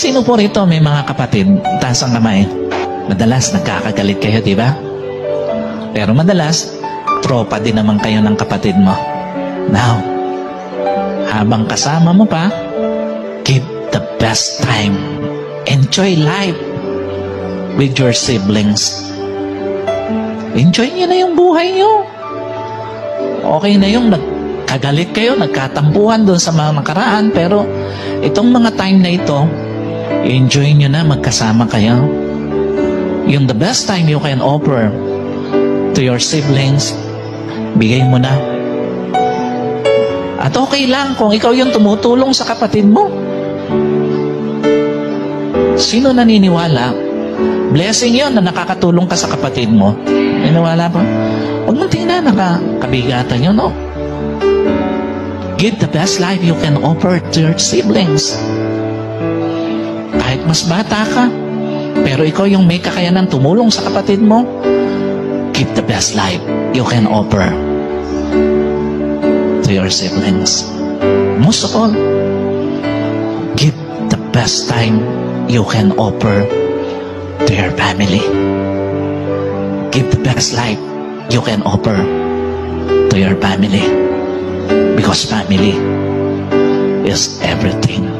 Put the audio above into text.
Sino po rito may mga kapatid? Taas ang kamay. Madalas nagkakagalit kayo, di ba? Pero madalas, tropa din naman kayo ng kapatid mo. Now, habang kasama mo pa, give the best time. Enjoy life with your siblings. Enjoy nyo na yung buhay nyo. Okay na yung nagkagalit kayo, nagkatampuhan doon sa mga nakaraan, pero itong mga time na ito, enjoy nyo na magkasama kayo. Yung the best time you can offer to your siblings, bigay mo na. At okay lang kung ikaw yung tumutulong sa kapatid mo. Sino naniniwala? Blessing yun na nakakatulong ka sa kapatid mo. Naniniwala pa? Huwag mong tingnan, nakakabigatan yun, no? Give the best life you can offer to your siblings. Kahit mas bata ka, pero ikaw yung may kakayanan tumulong sa kapatid mo, give the best life you can offer to your siblings. Most of all, give the best time you can offer to your family. Give the best life you can offer to your family. Because family is everything.